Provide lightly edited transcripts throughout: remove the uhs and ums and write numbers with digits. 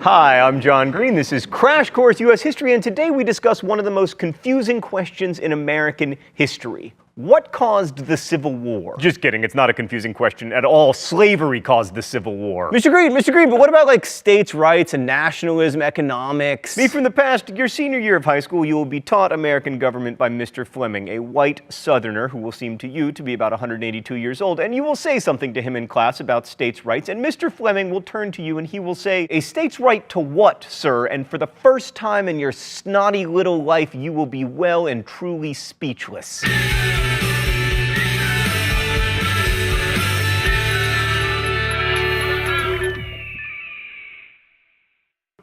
Hi, I'm John Green. This is Crash Course U.S. History, and today we discuss one of the most confusing questions in American history. What caused the Civil War? Just kidding, it's not a confusing question at all. Slavery caused the Civil War. Mr. Green, but what about like states' rights and nationalism, economics? Me from the past, your senior year of high school, you will be taught American government by Mr. Fleming, a white Southerner who will seem to you to be about 182 years old, and you will say something to him in class about states' rights, and Mr. Fleming will turn to you and he will say, "A state's right to what, sir?" And for the first time in your snotty little life, you will be well and truly speechless.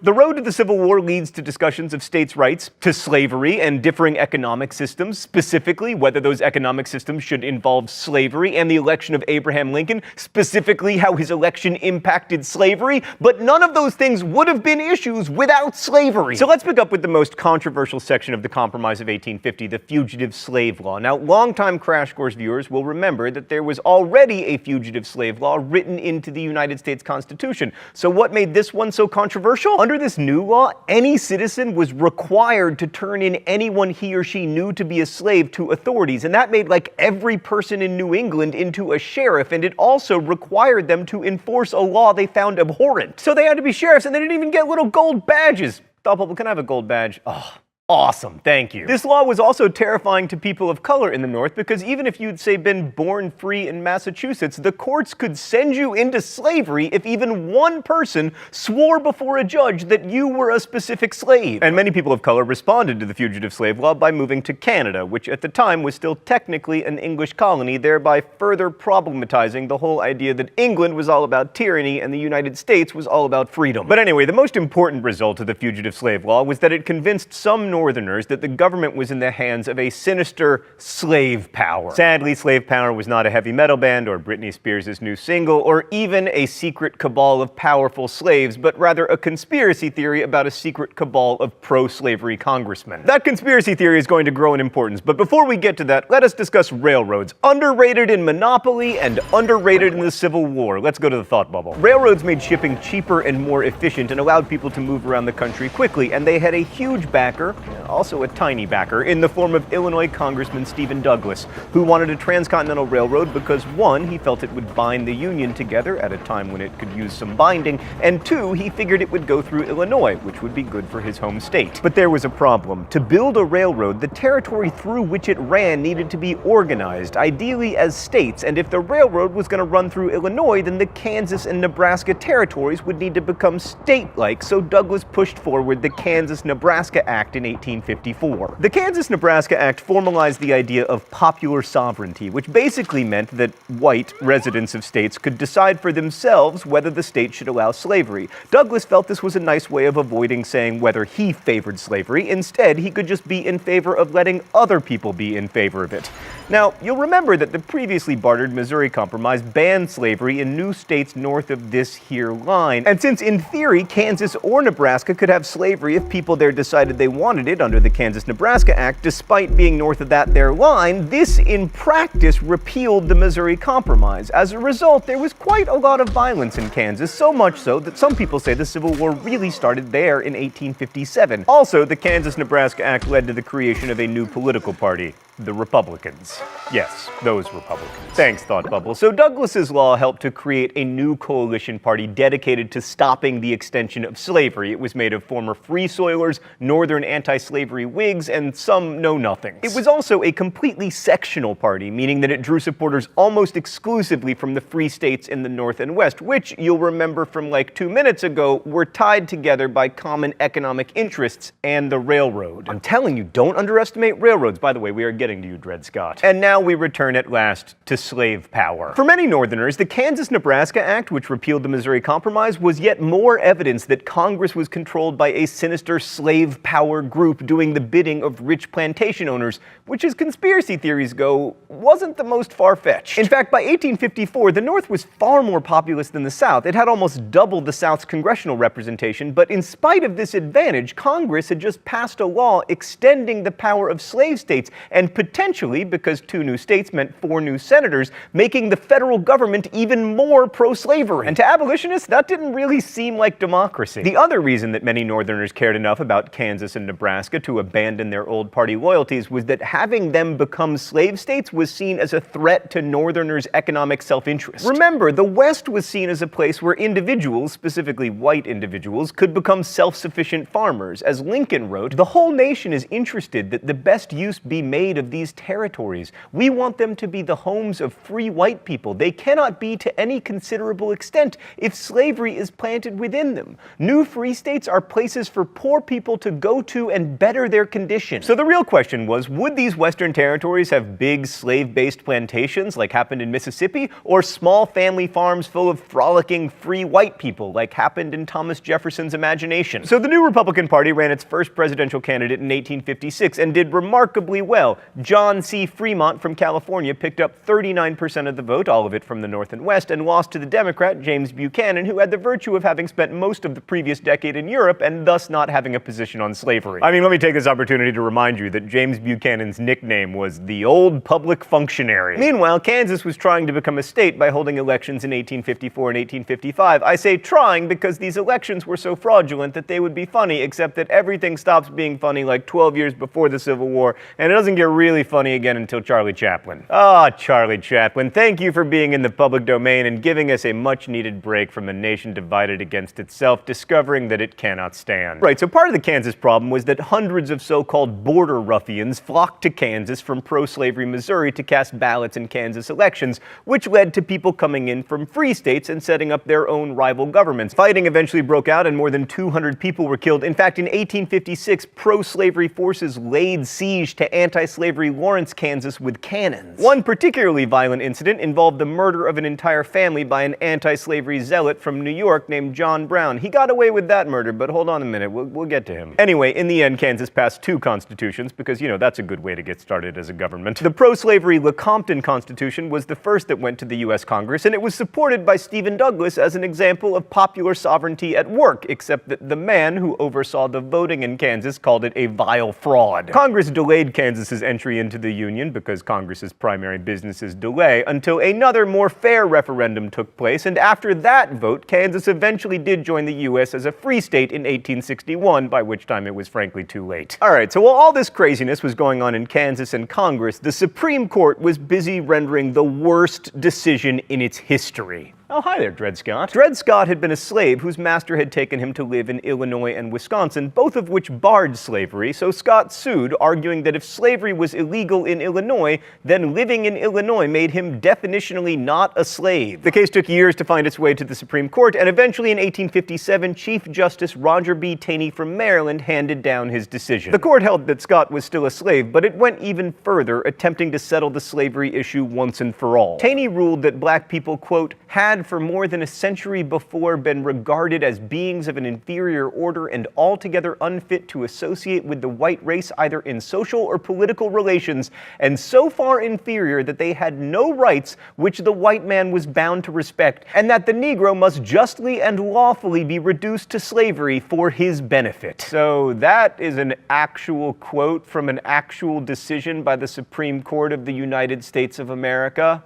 The road to the Civil War leads to discussions of states' rights, to slavery, and differing economic systems, specifically whether those economic systems should involve slavery, and the election of Abraham Lincoln, specifically how his election impacted slavery, but none of those things would have been issues without slavery. So let's pick up with the most controversial section of the Compromise of 1850, the Fugitive Slave Law. Now, longtime Crash Course viewers will remember that there was already a fugitive slave law written into the United States Constitution. So what made this one so controversial? Under this new law, any citizen was required to turn in anyone he or she knew to be a slave to authorities, and that made like every person in New England into a sheriff, and it also required them to enforce a law they found abhorrent. So they had to be sheriffs, and they didn't even get little gold badges. Thought people can I have a gold badge? Oh. Awesome, thank you. This law was also terrifying to people of color in the North because even if you'd, say, been born free in Massachusetts, the courts could send you into slavery if even one person swore before a judge that you were a specific slave. And many people of color responded to the fugitive slave law by moving to Canada, which at the time was still technically an English colony, thereby further problematizing the whole idea that England was all about tyranny and the United States was all about freedom. But anyway, the most important result of the fugitive slave law was that it convinced some Northerners that the government was in the hands of a sinister slave power. Sadly, slave power was not a heavy metal band or Britney Spears' new single or even a secret cabal of powerful slaves, but rather a conspiracy theory about a secret cabal of pro-slavery congressmen. That conspiracy theory is going to grow in importance, but before we get to that, let us discuss railroads. Underrated in monopoly and underrated in the Civil War. Let's go to the thought bubble. Railroads made shipping cheaper and more efficient and allowed people to move around the country quickly, and they had a huge backer, also a tiny backer, in the form of Illinois Congressman Stephen Douglas, who wanted a transcontinental railroad because, one, he felt it would bind the Union together at a time when it could use some binding, and two, he figured it would go through Illinois, which would be good for his home state. But there was a problem. To build a railroad, the territory through which it ran needed to be organized, ideally as states, and if the railroad was going to run through Illinois, then the Kansas and Nebraska territories would need to become state-like, so Douglas pushed forward the Kansas-Nebraska Act in 1854. The Kansas-Nebraska Act formalized the idea of popular sovereignty, which basically meant that white residents of states could decide for themselves whether the state should allow slavery. Douglas felt this was a nice way of avoiding saying whether he favored slavery. Instead, he could just be in favor of letting other people be in favor of it. Now, you'll remember that the previously bartered Missouri Compromise banned slavery in new states north of this here line. And since in theory, Kansas or Nebraska could have slavery if people there decided they wanted it under the Kansas-Nebraska Act, despite being north of that there line, this in practice repealed the Missouri Compromise. As a result, there was quite a lot of violence in Kansas, so much so that some people say the Civil War really started there in 1857. Also, the Kansas-Nebraska Act led to the creation of a new political party. The Republicans. Yes, those Republicans. Thanks, Thought Bubble. So Douglas's law helped to create a new coalition party dedicated to stopping the extension of slavery. It was made of former Free Soilers, Northern anti-slavery Whigs, and some know-nothings. It was also a completely sectional party, meaning that it drew supporters almost exclusively from the free states in the North and West, which, you'll remember from like 2 minutes ago, were tied together by common economic interests and the railroad. I'm telling you, don't underestimate railroads. By the way, we are getting to you, Dred Scott. And now we return at last to slave power. For many Northerners, the Kansas-Nebraska Act, which repealed the Missouri Compromise, was yet more evidence that Congress was controlled by a sinister slave power group doing the bidding of rich plantation owners, which, as conspiracy theories go, wasn't the most far-fetched. In fact, by 1854, the North was far more populous than the South. It had almost doubled the South's congressional representation, but in spite of this advantage, Congress had just passed a law extending the power of slave states and potentially, because 2 new states meant 4 new senators, making the federal government even more pro-slavery. And to abolitionists, that didn't really seem like democracy. The other reason that many Northerners cared enough about Kansas and Nebraska to abandon their old party loyalties was that having them become slave states was seen as a threat to Northerners' economic self-interest. Remember, the West was seen as a place where individuals, specifically white individuals, could become self-sufficient farmers. As Lincoln wrote, "The whole nation is interested that the best use be made of these territories. We want them to be the homes of free white people. They cannot be to any considerable extent if slavery is planted within them. New free states are places for poor people to go to and better their condition." So the real question was, would these Western territories have big slave-based plantations like happened in Mississippi, or small family farms full of frolicking free white people like happened in Thomas Jefferson's imagination? So the new Republican Party ran its first presidential candidate in 1856 and did remarkably well. John C. Fremont from California picked up 39% of the vote, all of it from the North and West, and lost to the Democrat James Buchanan, who had the virtue of having spent most of the previous decade in Europe and thus not having a position on slavery. I mean, let me take this opportunity to remind you that James Buchanan's nickname was the Old Public Functionary. Meanwhile, Kansas was trying to become a state by holding elections in 1854 and 1855. I say trying because these elections were so fraudulent that they would be funny, except that everything stops being funny like 12 years before the Civil War, and it doesn't get really funny again until Charlie Chaplin. Ah, Charlie Chaplin, thank you for being in the public domain and giving us a much-needed break from a nation divided against itself, discovering that it cannot stand. Right, so part of the Kansas problem was that hundreds of so-called border ruffians flocked to Kansas from pro-slavery Missouri to cast ballots in Kansas elections, which led to people coming in from free states and setting up their own rival governments. Fighting eventually broke out and more than 200 people were killed. In fact, in 1856, pro-slavery forces laid siege to anti-slavery Lawrence, Kansas with cannons. One particularly violent incident involved the murder of an entire family by an anti-slavery zealot from New York named John Brown. He got away with that murder, but hold on a minute, we'll get to him. Anyway, in the end, Kansas passed 2 constitutions because, you know, that's a good way to get started as a government. The pro-slavery Lecompton Constitution was the first that went to the U.S. Congress, and it was supported by Stephen Douglas as an example of popular sovereignty at work, except that the man who oversaw the voting in Kansas called it a vile fraud. Congress delayed Kansas's entry into the Union, because Congress's primary business is delay, until another more fair referendum took place, and after that vote, Kansas eventually did join the U.S. as a free state in 1861, by which time it was frankly too late. Alright, so while all this craziness was going on in Kansas and Congress, the Supreme Court was busy rendering the worst decision in its history. Oh, hi there, Dred Scott. Dred Scott had been a slave whose master had taken him to live in Illinois and Wisconsin, both of which barred slavery, so Scott sued, arguing that if slavery was illegal in Illinois, then living in Illinois made him definitionally not a slave. The case took years to find its way to the Supreme Court, and eventually in 1857, Chief Justice Roger B. Taney from Maryland handed down his decision. The court held that Scott was still a slave, but it went even further, attempting to settle the slavery issue once and for all. Taney ruled that black people, quote, had for more than a century before been regarded as beings of an inferior order and altogether unfit to associate with the white race either in social or political relations, and so far inferior that they had no rights which the white man was bound to respect, and that the Negro must justly and lawfully be reduced to slavery for his benefit. So that is an actual quote from an actual decision by the Supreme Court of the United States of America?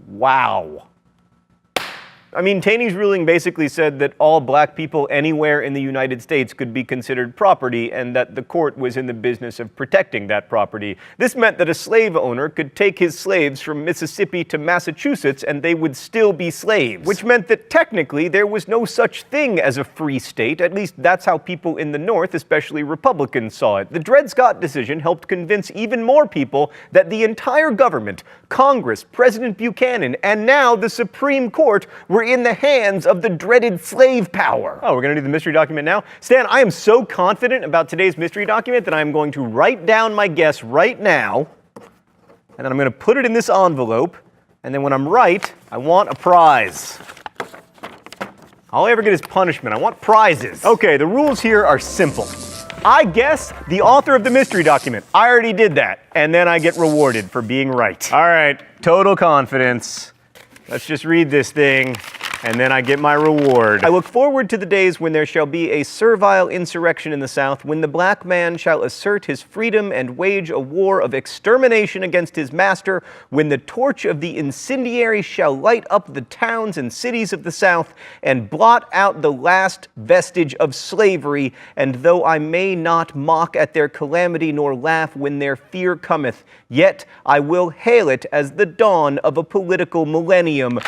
Wow. I mean, Taney's ruling basically said that all black people anywhere in the United States could be considered property, and that the court was in the business of protecting that property. This meant that a slave owner could take his slaves from Mississippi to Massachusetts and they would still be slaves, which meant that technically there was no such thing as a free state. At least that's how people in the North, especially Republicans, saw it. The Dred Scott decision helped convince even more people that the entire government, Congress, President Buchanan, and now the Supreme Court were in the hands of the dreaded slave power. Oh, we're going to do the mystery document now? Stan, I am so confident about today's mystery document that I'm going to write down my guess right now, and then I'm going to put it in this envelope, and then when I'm right, I want a prize. All I ever get is punishment. I want prizes. Okay, the rules here are simple. I guess the author of the mystery document. I already did that, and then I get rewarded for being right. All right, total confidence. Let's just read this thing. and then I get my reward. I look forward to the days when there shall be a servile insurrection in the South, when the black man shall assert his freedom and wage a war of extermination against his master, when the torch of the incendiary shall light up the towns and cities of the South and blot out the last vestige of slavery. And though I may not mock at their calamity nor laugh when their fear cometh, yet I will hail it as the dawn of a political millennium.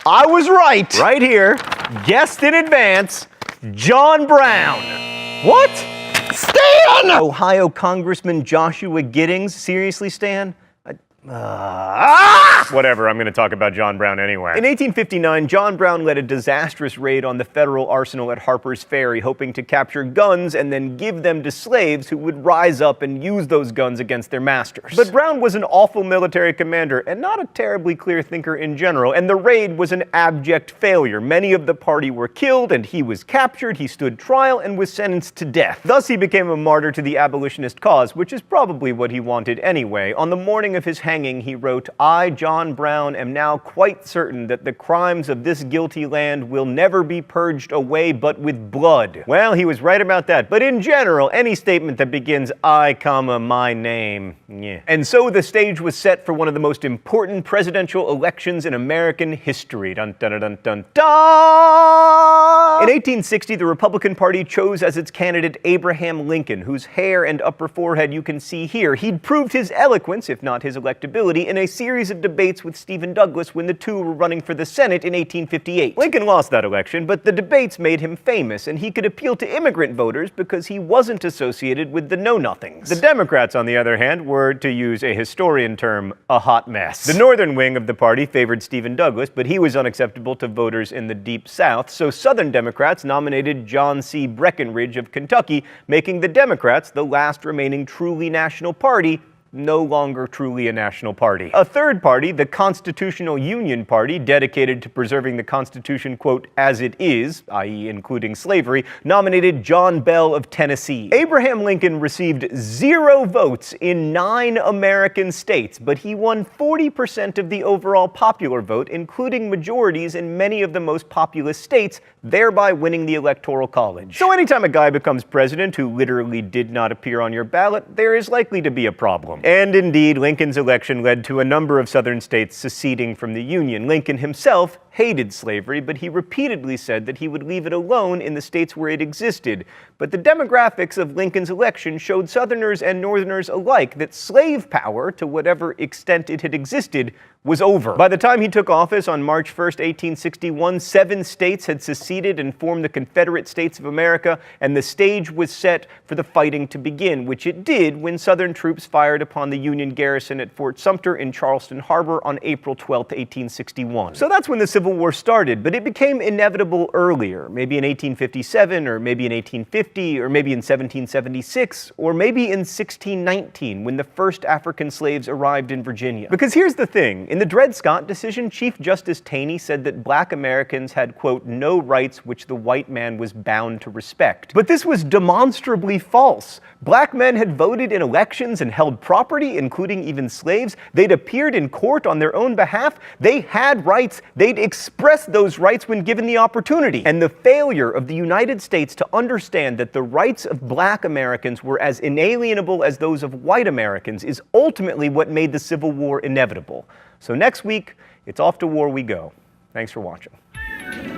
I was right. Right here. Guessed in advance. John Brown. What? Stan! Ohio Congressman Joshua Giddings. Seriously, Stan? Whatever, I'm going to talk about John Brown anyway. In 1859, John Brown led a disastrous raid on the federal arsenal at Harper's Ferry, hoping to capture guns and then give them to slaves who would rise up and use those guns against their masters. But Brown was an awful military commander and not a terribly clear thinker in general, and the raid was an abject failure. Many of the party were killed, and he was captured, he stood trial, and was sentenced to death. Thus, he became a martyr to the abolitionist cause, which is probably what he wanted anyway. On the morning of his hanging, he wrote, "I, John Brown, am now quite certain that the crimes of this guilty land will never be purged away but with blood." Well, he was right about that, but in general, any statement that begins, "I, my name," yeah. And so the stage was set for one of the most important presidential elections in American history. Dun, dun, dun, dun, dun, dun. In 1860, the Republican Party chose as its candidate Abraham Lincoln, whose hair and upper forehead you can see here. He'd proved his eloquence, if not his electability, in a series of debates with Stephen Douglas when the two were running for the Senate in 1858. Lincoln lost that election, but the debates made him famous, and he could appeal to immigrant voters because he wasn't associated with the know-nothings. The Democrats, on the other hand, were, to use a historian term, a hot mess. The northern wing of the party favored Stephen Douglas, but he was unacceptable to voters in the Deep South, so Southern Democrats nominated John C. Breckinridge of Kentucky, making the Democrats the last remaining truly national party, no longer truly a national party. A third party, the Constitutional Union Party, dedicated to preserving the Constitution, quote, as it is, i.e. including slavery, nominated John Bell of Tennessee. Abraham Lincoln received 0 votes in 9 American states, but he won 40% of the overall popular vote, including majorities in many of the most populous states, thereby winning the Electoral College. So anytime a guy becomes president who literally did not appear on your ballot, there is likely to be a problem. And indeed, Lincoln's election led to a number of southern states seceding from the Union. Lincoln himself hated slavery, but he repeatedly said that he would leave it alone in the states where it existed. But the demographics of Lincoln's election showed Southerners and Northerners alike that slave power, to whatever extent it had existed, was over. By the time he took office on March 1st, 1861, 7 states had seceded and formed the Confederate States of America, and the stage was set for the fighting to begin, which it did when Southern troops fired upon the Union garrison at Fort Sumter in Charleston Harbor on April 12, 1861. So that's when the Civil War started, but it became inevitable earlier, maybe in 1857, or maybe in 1850, or maybe in 1776, or maybe in 1619, when the first African slaves arrived in Virginia. Because here's the thing, in the Dred Scott decision, Chief Justice Taney said that black Americans had, quote, no rights which the white man was bound to respect. But this was demonstrably false. Black men had voted in elections and held property, including even slaves. They'd appeared in court on their own behalf. They had rights. They'd expressed those rights when given the opportunity. And the failure of the United States to understand that the rights of black Americans were as inalienable as those of white Americans is ultimately what made the Civil War inevitable. So next week, it's off to war we go. Thanks for watching.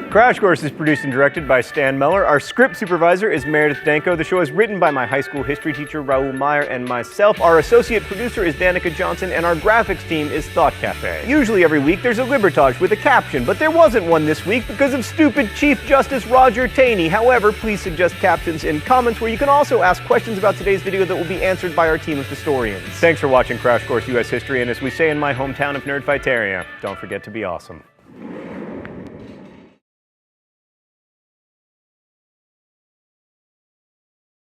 Crash Course is produced and directed by Stan Meller. Our script supervisor is Meredith Danko. The show is written by my high school history teacher, Raoul Meyer, and myself. Our associate producer is Danica Johnson, and our graphics team is Thought Cafe. Usually every week there's a Libertage with a caption, but there wasn't one this week because of stupid Chief Justice Roger Taney. However, please suggest captions in comments, where you can also ask questions about today's video that will be answered by our team of historians. Thanks for watching Crash Course U.S. History, and as we say in my hometown of Nerdfighteria, don't forget to be awesome.